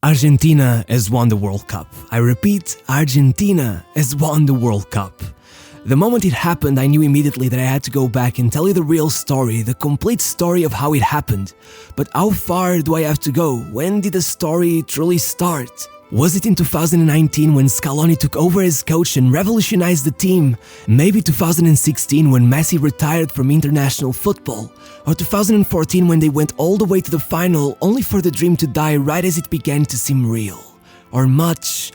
Argentina has won the World Cup. I repeat, Argentina has won the World Cup. The moment it happened, I knew immediately that I had to go back and tell you the real story, the complete story of how it happened. But how far do I have to go? When did the story truly start? Was it in 2019 when Scaloni took over as coach and revolutionized the team? Maybe 2016 when Messi retired from international football? Or 2014 when they went all the way to the final only for the dream to die right as it began to seem real? Or much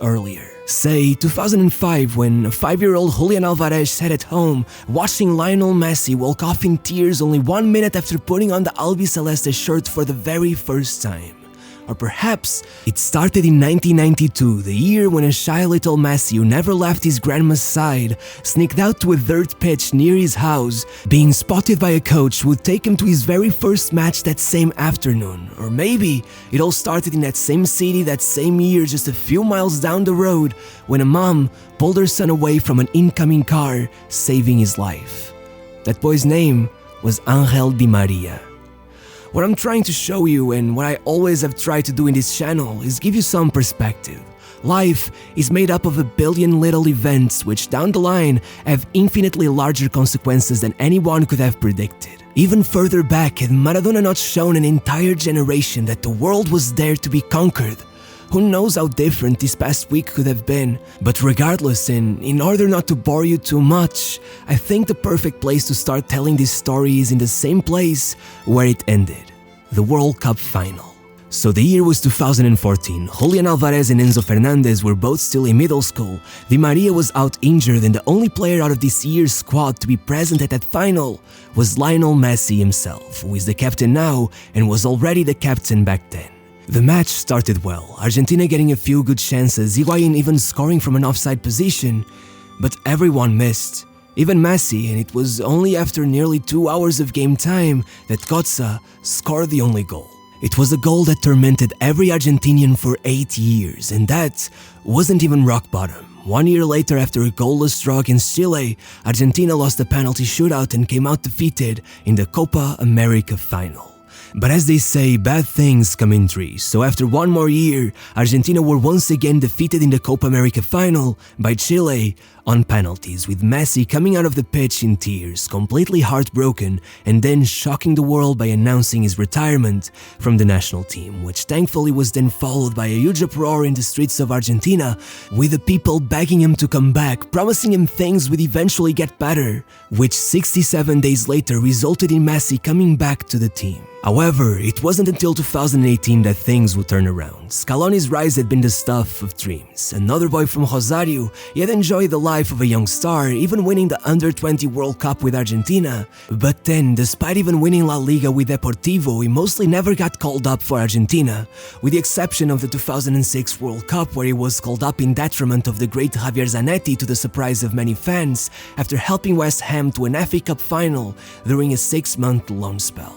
earlier? Say 2005 when a 5-year-old Julian Alvarez sat at home watching Lionel Messi walk off in tears only 1 minute after putting on the Albiceleste shirt for the very first time. Or perhaps it started in 1992, the year when a shy little Messi who never left his grandma's side sneaked out to a dirt pitch near his house, being spotted by a coach who would take him to his very first match that same afternoon. Or maybe it all started in that same city that same year, just a few miles down the road, when a mom pulled her son away from an incoming car, saving his life. That boy's name was Angel Di Maria. What I'm trying to show you, and what I always have tried to do in this channel, is give you some perspective. Life is made up of a billion little events which down the line have infinitely larger consequences than anyone could have predicted. Even further back, had Maradona not shown an entire generation that the world was there to be conquered, who knows how different this past week could have been. But regardless, and in order not to bore you too much, I think the perfect place to start telling this story is in the same place where it ended, the World Cup final. So the year was 2014, Julian Alvarez and Enzo Fernandez were both still in middle school, Di Maria was out injured, and the only player out of this year's squad to be present at that final was Lionel Messi himself, who is the captain now and was already the captain back then. The match started well, Argentina getting a few good chances, Higuain even scoring from an offside position, but everyone missed, even Messi, and it was only after nearly 2 hours of game time that Kotza scored the only goal. It was a goal that tormented every Argentinian for 8 years, and that wasn't even rock bottom. 1 year later, after a goalless draw against Chile, Argentina lost the penalty shootout and came out defeated in the Copa America final. But as they say, bad things come in threes, so after 1 more year, Argentina were once again defeated in the Copa America final by Chile on penalties, with Messi coming out of the pitch in tears, completely heartbroken, and then shocking the world by announcing his retirement from the national team, which thankfully was then followed by a huge uproar in the streets of Argentina, with the people begging him to come back, promising him things would eventually get better, which 67 days later resulted in Messi coming back to the team. However, it wasn't until 2018 that things would turn around. Scaloni's rise had been the stuff of dreams. Another boy from Rosario, he had enjoyed the life of a young star, even winning the Under-20 World Cup with Argentina. But then, despite even winning La Liga with Deportivo, he mostly never got called up for Argentina, with the exception of the 2006 World Cup, where he was called up in detriment of the great Javier Zanetti, to the surprise of many fans, after helping West Ham to an FA Cup final during a 6-month loan spell.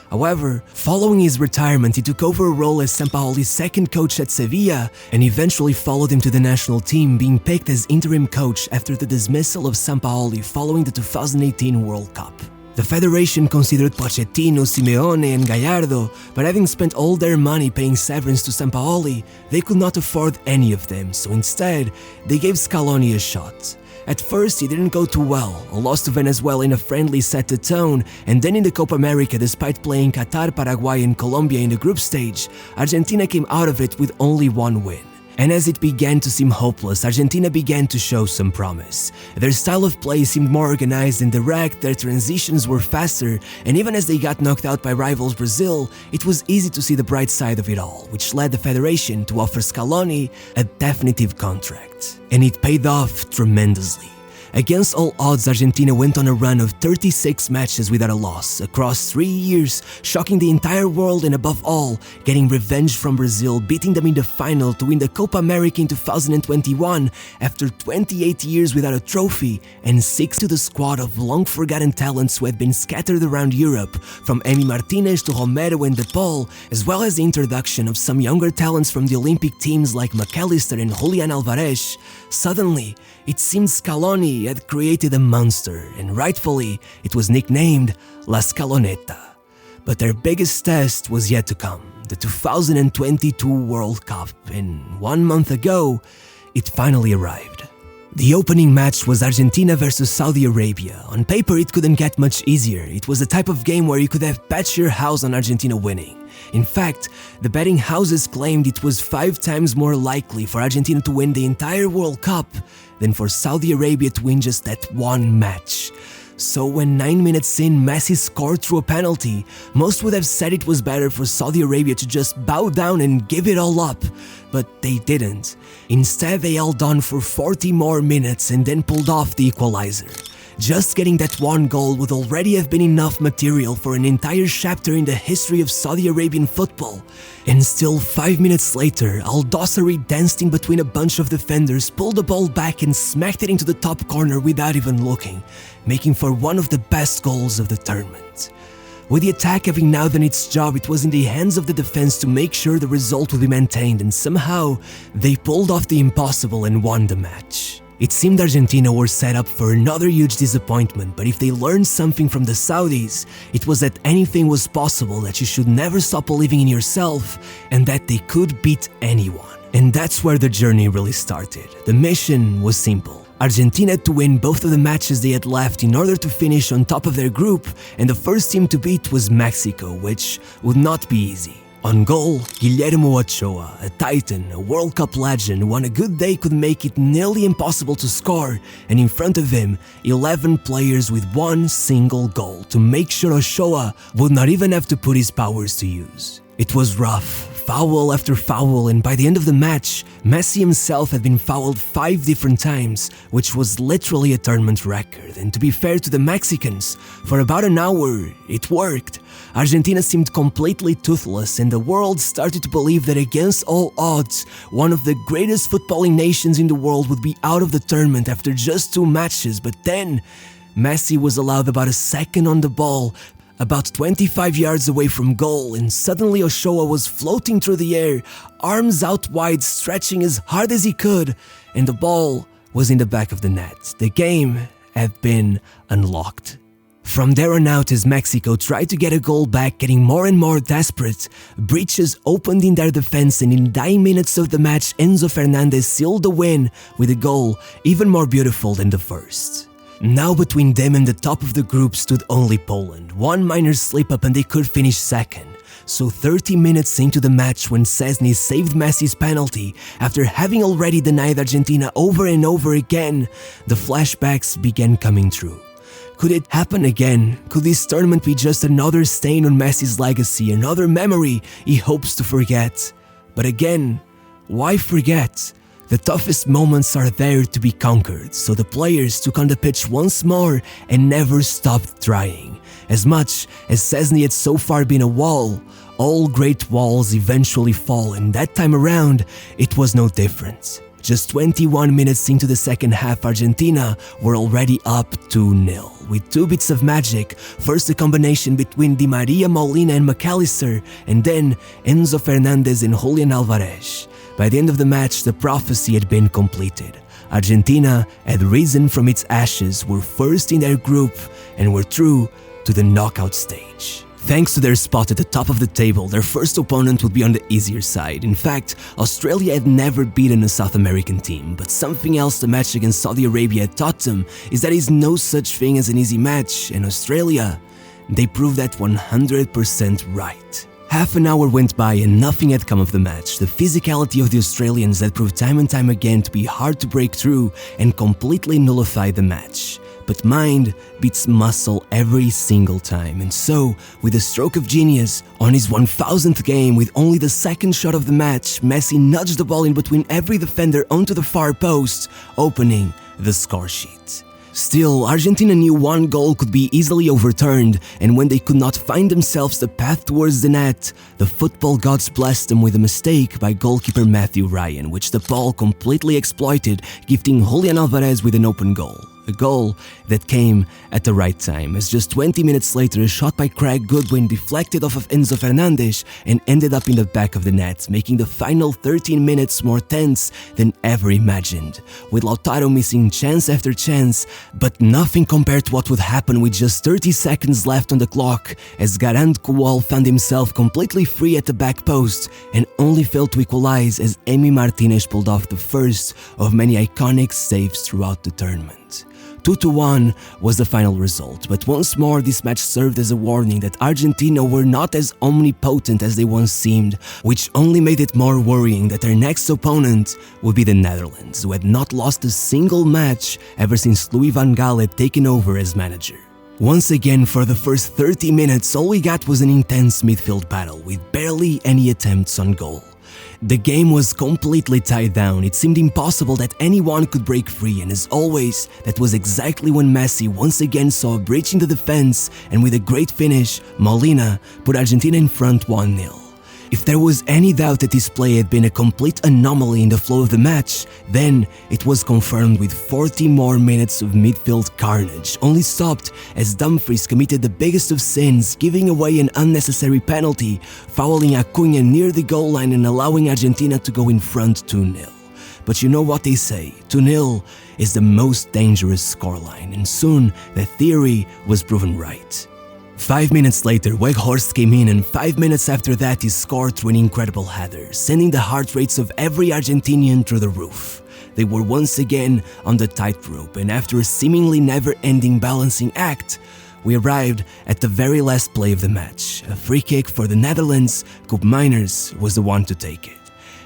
However, following his retirement, he took over a role as Sampaoli's second coach at Sevilla and eventually followed him to the national team, being picked as interim coach after the dismissal of Sampaoli following the 2018 World Cup. The federation considered Pochettino, Simeone and Gallardo, but having spent all their money paying severance to Sampaoli, they could not afford any of them, so instead, they gave Scaloni a shot. At first, it didn't go too well. A loss to Venezuela in a friendly set the tone, and then in the Copa America, despite playing Qatar, Paraguay and Colombia in the group stage, Argentina came out of it with only 1 win. And as it began to seem hopeless, Argentina began to show some promise. Their style of play seemed more organized and direct, their transitions were faster, and even as they got knocked out by rivals Brazil, it was easy to see the bright side of it all, which led the federation to offer Scaloni a definitive contract. And it paid off tremendously. Against all odds, Argentina went on a run of 36 matches without a loss across 3 years, shocking the entire world and above all, getting revenge from Brazil, beating them in the final to win the Copa America in 2021 after 28 years without a trophy, and 6 to the squad of long-forgotten talents who had been scattered around Europe, from Emi Martinez to Romero and De Paul, as well as the introduction of some younger talents from the Olympic teams like McAllister and Julian Alvarez. Suddenly, it seemed Scaloni had created a monster, and rightfully, it was nicknamed La Scaloneta. But their biggest test was yet to come. the 2022 World Cup, and 1 month ago, it finally arrived. The opening match was Argentina versus Saudi Arabia. On paper, it couldn't get much easier. It was the type of game where you could have bet your house on Argentina winning. In fact, the betting houses claimed it was 5 times more likely for Argentina to win the entire World Cup than for Saudi Arabia to win just that one match. So when 9 minutes in, Messi scored through a penalty, most would have said it was better for Saudi Arabia to just bow down and give it all up. But they didn't. Instead, they held on for 40 more minutes and then pulled off the equalizer. Just getting that one goal would already have been enough material for an entire chapter in the history of Saudi Arabian football. And still 5 minutes later, Al-Dossari danced in between a bunch of defenders, pulled the ball back and smacked it into the top corner without even looking, making for one of the best goals of the tournament. With the attack having now done its job, it was in the hands of the defense to make sure the result would be maintained, and somehow they pulled off the impossible and won the match. It seemed Argentina were set up for another huge disappointment, but if they learned something from the Saudis, it was that anything was possible, that you should never stop believing in yourself, and that they could beat anyone. And that's where the journey really started. The mission was simple. Argentina had to win both of the matches they had left in order to finish on top of their group, and the first team to beat was Mexico, which would not be easy. On goal, Guillermo Ochoa, a titan, a World Cup legend who on a good day could make it nearly impossible to score, and in front of him, 11 players with one single goal to make sure Ochoa would not even have to put his powers to use. It was rough. Foul after foul, and by the end of the match, Messi himself had been fouled 5 different times, which was literally a tournament record. And to be fair to the Mexicans, for about an hour, it worked. Argentina seemed completely toothless, and the world started to believe that against all odds, one of the greatest footballing nations in the world would be out of the tournament after just 2 matches. But then, Messi was allowed about a second on the ball, about 25 yards away from goal, and suddenly Ochoa was floating through the air, arms out wide, stretching as hard as he could, and the ball was in the back of the net. The game had been unlocked. From there on out, as Mexico tried to get a goal back, getting more and more desperate, breaches opened in their defense, and in 9 minutes of the match, Enzo Fernandez sealed the win with a goal even more beautiful than the first. Now between them and the top of the group stood only Poland. One minor slip-up and they could finish second. So 30 minutes into the match, when Szczesny saved Messi's penalty, after having already denied Argentina over and over again, the flashbacks began coming true. Could it happen again? Could this tournament be just another stain on Messi's legacy, another memory he hopes to forget? But again, why forget? The toughest moments are there to be conquered, so the players took on the pitch once more and never stopped trying. As much as Szczesny had so far been a wall, all great walls eventually fall, and that time around, it was no different. Just 21 minutes into the second half, Argentina were already up 2-0. With 2 bits of magic, first a combination between Di Maria, Molina and McAllister, and then Enzo Fernandez and Julian Alvarez. By the end of the match, the prophecy had been completed. Argentina had risen from its ashes, were first in their group, and were through to the knockout stage. Thanks to their spot at the top of the table, their first opponent would be on the easier side. In fact, Australia had never beaten a South American team, but something else the match against Saudi Arabia had taught them is that is no such thing as an easy match, and Australia, they proved that 100% right. Half an hour went by and nothing had come of the match. The physicality of the Australians had proved time and time again to be hard to break through and completely nullify the match. But mind beats muscle every single time, and so, with a stroke of genius, on his 1000th game with only the second shot of the match, Messi nudged the ball in between every defender onto the far post, opening the score sheet. Still, Argentina knew one goal could be easily overturned, and when they could not find themselves the path towards the net, the football gods blessed them with a mistake by goalkeeper Matthew Ryan, which the ball completely exploited, gifting Julian Alvarez with an open goal. a goal that came at the right time, as just 20 minutes later a shot by Craig Goodwin deflected off of Enzo Fernandez and ended up in the back of the net, making the final 13 minutes more tense than ever imagined, with Lautaro missing chance after chance, but nothing compared to what would happen with just 30 seconds left on the clock, as Garant Kual found himself completely free at the back post and only failed to equalize as Emi Martinez pulled off the first of many iconic saves throughout the tournament. 2-1 was the final result, but once more this match served as a warning that Argentina were not as omnipotent as they once seemed, which only made it more worrying that their next opponent would be the Netherlands, who had not lost a single match ever since Louis van Gaal had taken over as manager. Once again, for the first 30 minutes, all we got was an intense midfield battle with barely any attempts on goal. The game was completely tied down. It seemed impossible that anyone could break free, and as always, that was exactly when Messi once again saw a breach in the defense, and with a great finish, Molina put Argentina in front 1-0. If there was any doubt that this play had been a complete anomaly in the flow of the match, then it was confirmed with 40 more minutes of midfield carnage, only stopped as Dumfries committed the biggest of sins, giving away an unnecessary penalty, fouling Acuna near the goal line and allowing Argentina to go in front 2-0. But you know what they say, 2-0 is the most dangerous scoreline, and soon the theory was proven right. 5 minutes later, Weghorst came in, and 5 minutes after that he scored through an incredible header, sending the heart rates of every Argentinian through the roof. They were once again on the tightrope, and after a seemingly never-ending balancing act, we arrived at the very last play of the match. A free kick for the Netherlands. Koopmeiners was the one to take it.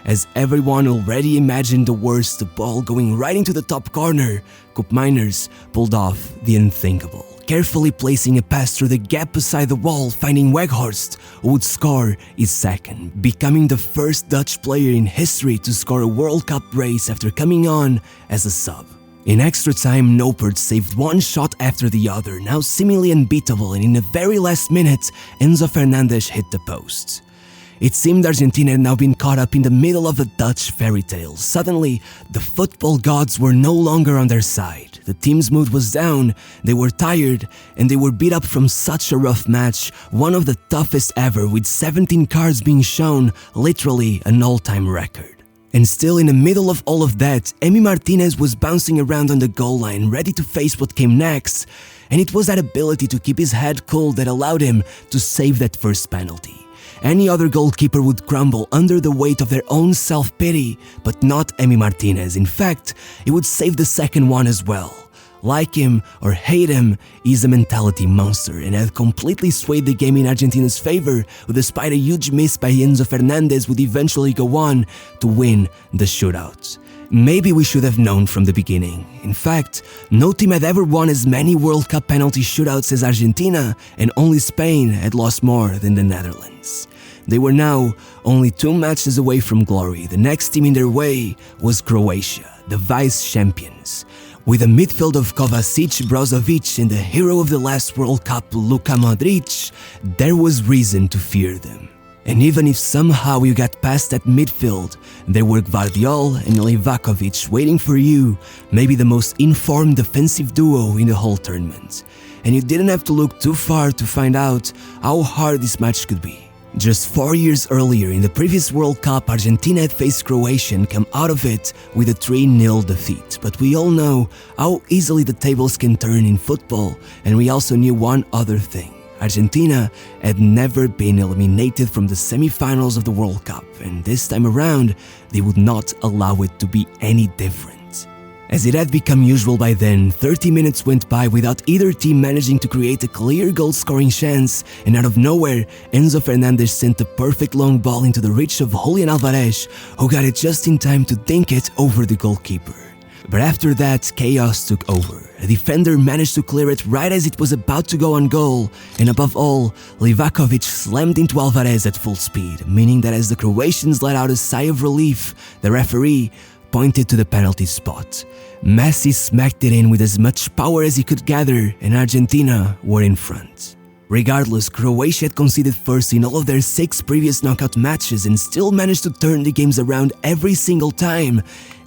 As everyone already imagined the worst, the ball going right into the top corner, Koopmeiners pulled off the unthinkable, carefully placing a pass through the gap beside the wall, finding Weghorst, who would score his second, becoming the first Dutch player in history to score a World Cup brace after coming on as a sub. In extra time, Noppert saved one shot after the other, now seemingly unbeatable, and in the very last minute, Enzo Fernandez hit the post. It seemed Argentina had now been caught up in the middle of a Dutch fairy tale. Suddenly, the football gods were no longer on their side. The team's mood was down, they were tired, and they were beat up from such a rough match, one of the toughest ever, with 17 cards being shown, literally an all-time record. And still in the middle of all of that, Emi Martinez was bouncing around on the goal line, ready to face what came next, and it was that ability to keep his head cool that allowed him to save that first penalty. Any other goalkeeper would crumble under the weight of their own self-pity, but not Emi Martinez. In fact, he would save the second one as well. Like him or hate him, he's a mentality monster and had completely swayed the game in Argentina's favor, who despite a huge miss by Enzo Fernandez would eventually go on to win the shootout. Maybe we should have known from the beginning. In fact, no team had ever won as many World Cup penalty shootouts as Argentina, and only Spain had lost more than the Netherlands. They were now only 2 matches away from glory. The next team in their way was Croatia, the vice-champions. With a midfield of Kovacic, Brozovic, and the hero of the last World Cup, Luka Modric, there was reason to fear them. And even if somehow you got past that midfield, there were Gvardiol and Livakovic waiting for you, maybe the most informed defensive duo in the whole tournament. And you didn't have to look too far to find out how hard this match could be. Just 4 years earlier, in the previous World Cup, Argentina had faced Croatia and come out of it with a 3-0 defeat. But we all know how easily the tables can turn in football, and we also knew one other thing. Argentina had never been eliminated from the semi-finals of the World Cup, and this time around, they would not allow it to be any different. As it had become usual by then, 30 minutes went by without either team managing to create a clear goal-scoring chance, and out of nowhere, Enzo Fernandez sent a perfect long ball into the reach of Julian Alvarez, who got it just in time to dink it over the goalkeeper. But after that, chaos took over. A defender managed to clear it right as it was about to go on goal, and above all, Livakovic slammed into Alvarez at full speed, meaning that as the Croatians let out a sigh of relief, the referee pointed to the penalty spot. Messi smacked it in with as much power as he could gather, and Argentina were in front. Regardless, Croatia had conceded first in all of their 6 previous knockout matches and still managed to turn the games around every single time,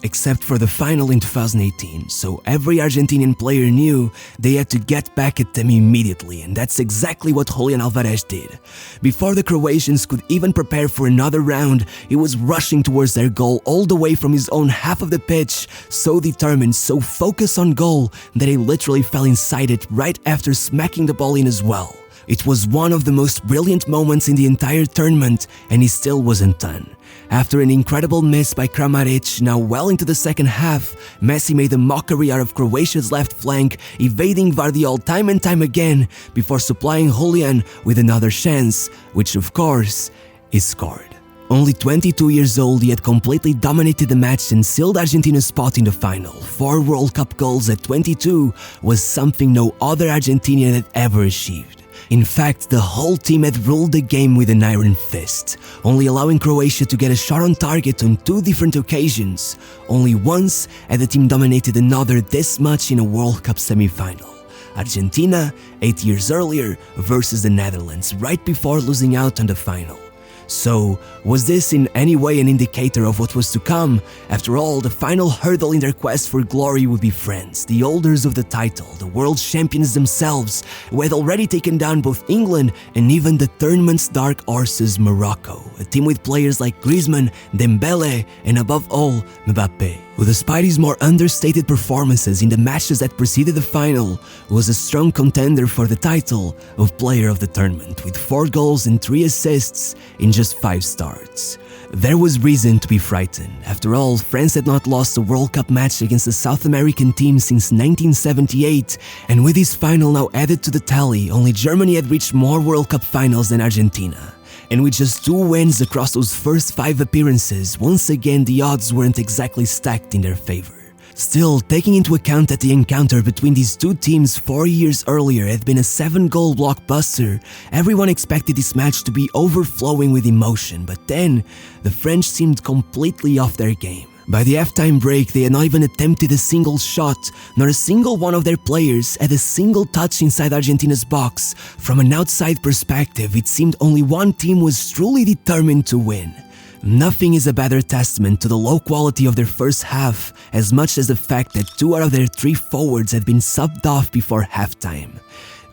except for the final in 2018, so every Argentinian player knew they had to get back at them immediately, and that's exactly what Julian Alvarez did. Before the Croatians could even prepare for another round, he was rushing towards their goal all the way from his own half of the pitch, so determined, so focused on goal, that he literally fell inside it right after smacking the ball in as well. It was one of the most brilliant moments in the entire tournament, and he still wasn't done. After an incredible miss by Kramaric, now well into the second half, Messi made a mockery out of Croatia's left flank, evading Vardiol time and time again, before supplying Julian with another chance, which of course, he scored. Only 22 years old, he had completely dominated the match and sealed Argentina's spot in the final. 4 World Cup goals at 22 was something no other Argentinian had ever achieved. In fact, the whole team had ruled the game with an iron fist, only allowing Croatia to get a shot on target on 2 different occasions. Only once had the team dominated another this much in a World Cup semi-final. Argentina, 8 years earlier, versus the Netherlands, right before losing out on the final. So, was this in any way an indicator of what was to come? After all, the final hurdle in their quest for glory would be France, the holders of the title, the world champions themselves, who had already taken down both England and even the tournament's dark horses Morocco, a team with players like Griezmann, Dembele, and above all, Mbappé, who despite his more understated performances in the matches that preceded the final, was a strong contender for the title of player of the tournament, with 4 goals and 3 assists in just 5 starts. There was reason to be frightened. After all, France had not lost a World Cup match against a South American team since 1978, and with this final now added to the tally, only Germany had reached more World Cup finals than Argentina. And with just 2 wins across those first 5 appearances, once again the odds weren't exactly stacked in their favor. Still, taking into account that the encounter between these 2 teams 4 years earlier had been a 7-goal blockbuster, everyone expected this match to be overflowing with emotion, but then, the French seemed completely off their game. By the halftime break, they had not even attempted a single shot, nor a single one of their players had a single touch inside Argentina's box. From an outside perspective, it seemed only one team was truly determined to win. Nothing is a better testament to the low quality of their first half, as much as the fact that 2 out of their 3 forwards had been subbed off before halftime.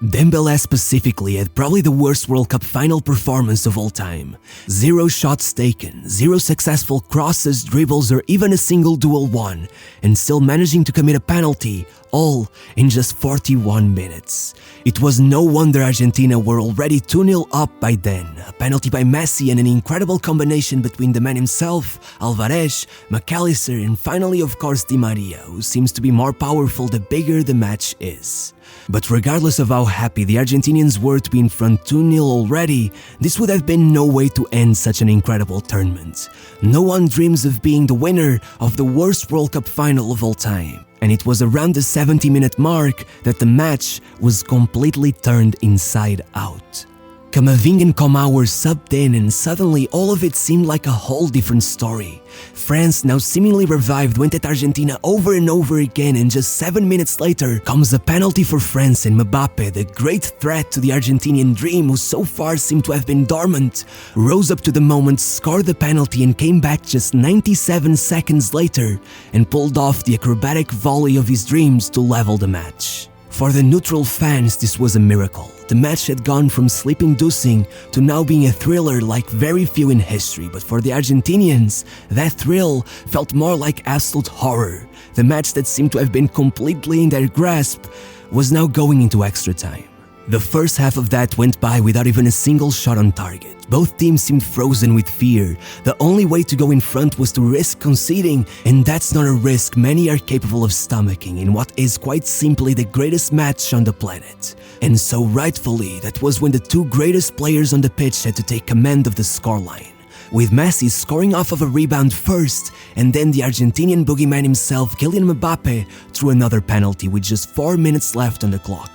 Dembele specifically had probably the worst World Cup final performance of all time. 0 shots taken, 0 successful crosses, dribbles, or even a single duel won, and still managing to commit a penalty, all in just 41 minutes. It was no wonder Argentina were already 2-0 up by then. A penalty by Messi and an incredible combination between the man himself, Alvarez, McAllister, and finally of course Di Maria, who seems to be more powerful the bigger the match is. But regardless of how happy the Argentinians were to be in front 2-0 already, this would have been no way to end such an incredible tournament. No one dreams of being the winner of the worst World Cup final of all time. And it was around the 70-minute mark that the match was completely turned inside out. Camavinga and Coman were subbed in, and suddenly all of it seemed like a whole different story. France, now seemingly revived, went at Argentina over and over again, and just 7 minutes later comes a penalty for France, and Mbappé, the great threat to the Argentinian dream who so far seemed to have been dormant, rose up to the moment, scored the penalty, and came back just 97 seconds later and pulled off the acrobatic volley of his dreams to level the match. For the neutral fans, this was a miracle. The match had gone from sleep-inducing to now being a thriller like very few in history, but for the Argentinians, that thrill felt more like absolute horror. The match that seemed to have been completely in their grasp was now going into extra time. The first half of that went by without even a single shot on target. Both teams seemed frozen with fear. The only way to go in front was to risk conceding, and that's not a risk many are capable of stomaching in what is quite simply the greatest match on the planet. And so rightfully, that was when the 2 greatest players on the pitch had to take command of the scoreline, with Messi scoring off of a rebound first, and then the Argentinian boogeyman himself, Kylian Mbappé, threw another penalty with just 4 minutes left on the clock,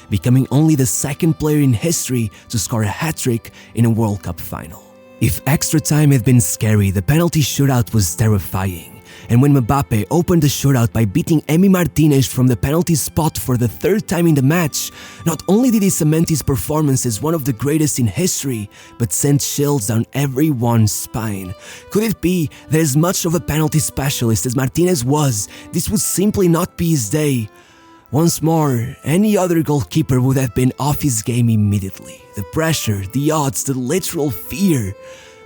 becoming only the 2nd player in history to score a hat-trick in a World Cup final. If extra time had been scary, the penalty shootout was terrifying. and when Mbappe opened the shootout by beating Emi Martinez from the penalty spot for the third time in the match, not only did he cement his performance as one of the greatest in history, but sent chills down everyone's spine. Could it be that as much of a penalty specialist as Martinez was, this would simply not be his day? Once more, any other goalkeeper would have been off his game immediately. The pressure, the odds, the literal fear.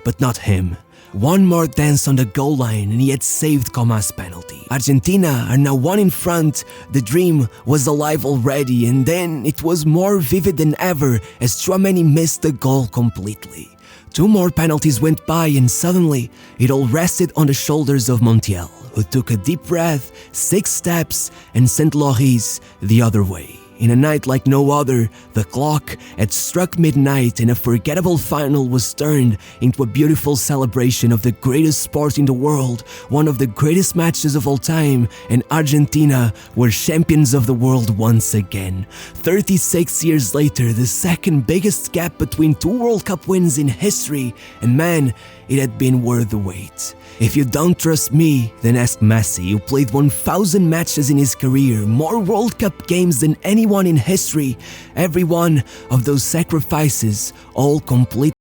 But not him. One more dance on the goal line and he had saved Comas' penalty. Argentina are now 1 in front, the dream was alive already, and then it was more vivid than ever as Tchouaméni missed the goal completely. 2 more penalties went by and suddenly it all rested on the shoulders of Montiel, who took a deep breath, 6 steps and sent Lloris the other way. In a night like no other, the clock had struck midnight and a forgettable final was turned into a beautiful celebration of the greatest sport in the world, one of the greatest matches of all time, and Argentina were champions of the world once again. 36 years later, the second biggest gap between 2 World Cup wins in history, and man, it had been worth the wait. If you don't trust me, then ask Messi, who played 1,000 matches in his career, more World Cup games than anyone in history. Every one of those sacrifices, all complete